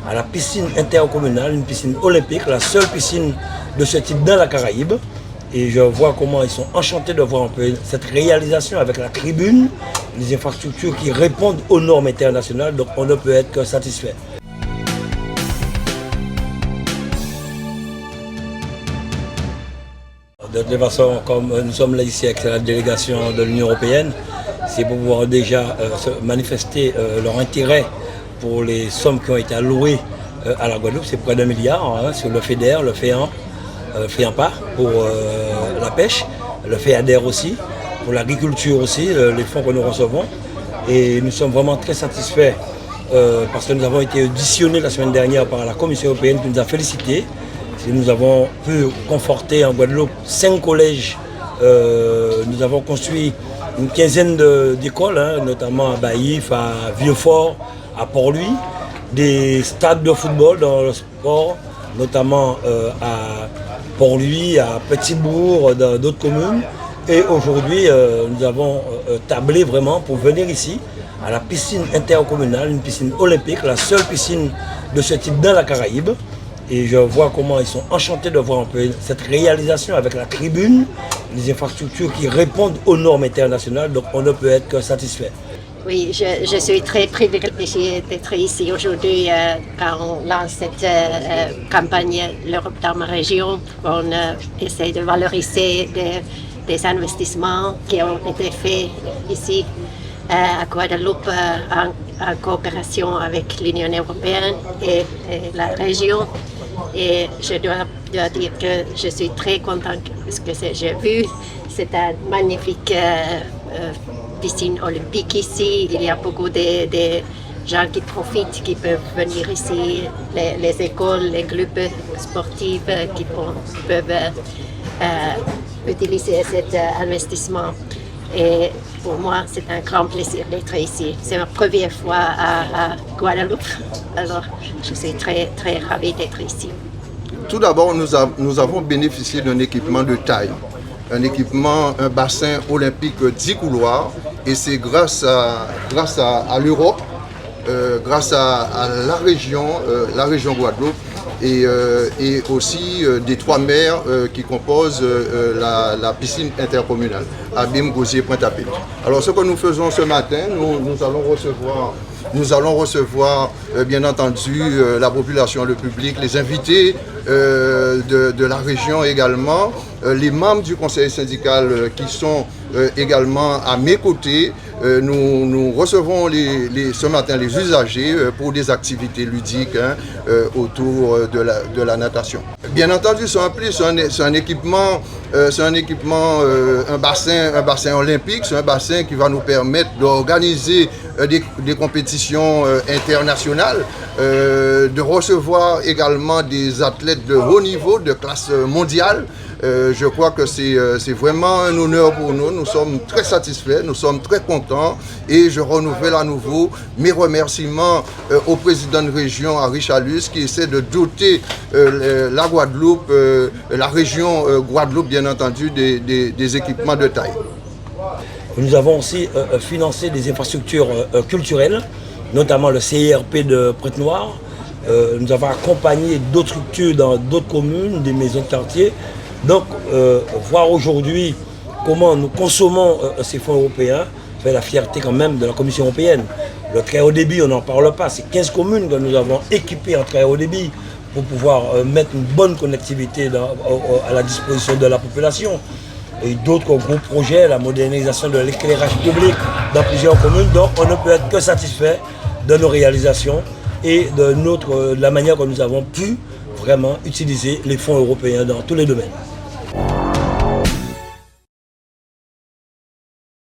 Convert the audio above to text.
à la piscine intercommunale, une piscine olympique, la seule piscine de ce type dans la Caraïbe. Et je vois comment ils sont enchantés de voir un peu cette réalisation avec la tribune, les infrastructures qui répondent aux normes internationales, donc on ne peut être que satisfait. De toute façon, comme nous sommes là ici avec la délégation de l'Union européenne, c'est pour pouvoir déjà manifester leur intérêt pour les sommes qui ont été allouées à la Guadeloupe. C'est près d'1 milliard sur le FEDER, le FEAMPA pour la pêche, le FEADER aussi, pour l'agriculture aussi, les fonds que nous recevons. Et nous sommes vraiment très satisfaits parce que nous avons été auditionnés la semaine dernière par la Commission européenne qui nous a félicités. Nous avons pu conforter en Guadeloupe 5 collèges. Nous avons construit une quinzaine d'écoles, notamment à Baïf, à Vieux-Fort, à Port-Louis, des stades de football dans le sport, notamment à Port-Louis, à Petit-Bourg, dans d'autres communes. Et aujourd'hui, nous avons tablé vraiment pour venir ici à la piscine intercommunale, une piscine olympique, la seule piscine de ce type dans la Caraïbe. Et je vois comment ils sont enchantés de voir un peu cette réalisation avec la tribune, les infrastructures qui répondent aux normes internationales, donc on ne peut être que satisfait. Oui, je suis très privilégiée d'être ici aujourd'hui quand on lance cette campagne L'Europe dans ma région. On essaie de valoriser des investissements qui ont été faits ici à Guadeloupe en coopération avec l'Union européenne et la région. Et je dois dire que je suis très contente parce que j'ai vu cette magnifique piscine olympique ici. Il y a beaucoup de gens qui profitent, qui peuvent venir ici, les écoles, les groupes sportifs qui peuvent utiliser cet investissement. Et pour moi, c'est un grand plaisir d'être ici. C'est ma première fois à Guadeloupe, alors je suis très, très ravie d'être ici. Tout d'abord, nous avons bénéficié d'un équipement de taille, un bassin olympique 10 couloirs, et c'est grâce à l'Europe, grâce à la région Guadeloupe, et aussi des 3 mers qui composent la piscine intercommunale, Abim, Gosier, Pointe-à-Pitre. Alors ce que nous faisons ce matin, nous allons recevoir bien entendu la population, le public, les invités de la région également, les membres du conseil syndical qui sont également à mes côtés. Nous recevons ce matin les usagers pour des activités ludiques autour de la natation. Bien entendu, c'est un équipement, un bassin olympique, c'est un bassin qui va nous permettre d'organiser des compétitions internationales, de recevoir également des athlètes de haut niveau, de classe mondiale. Je crois que c'est vraiment un honneur pour nous. Nous sommes très satisfaits, nous sommes très contents et je renouvelle à nouveau mes remerciements au président de région, Henri Chalus, qui essaie de doter la Guadeloupe, la région Guadeloupe bien entendu, des équipements de taille. Nous avons aussi financé des infrastructures culturelles, notamment le CIRP de Pointe-Noire. Nous avons accompagné d'autres structures dans d'autres communes, des maisons de quartier. Donc, voir aujourd'hui comment nous consommons ces fonds européens fait la fierté quand même de la Commission européenne. Le très haut débit, on n'en parle pas. C'est 15 communes que nous avons équipées en très haut débit pour pouvoir mettre une bonne connectivité à la disposition de la population. Et d'autres gros projets, la modernisation de l'éclairage public dans plusieurs communes. Donc, on ne peut être que satisfait de nos réalisations et de la manière que nous avons pu vraiment utiliser les fonds européens dans tous les domaines.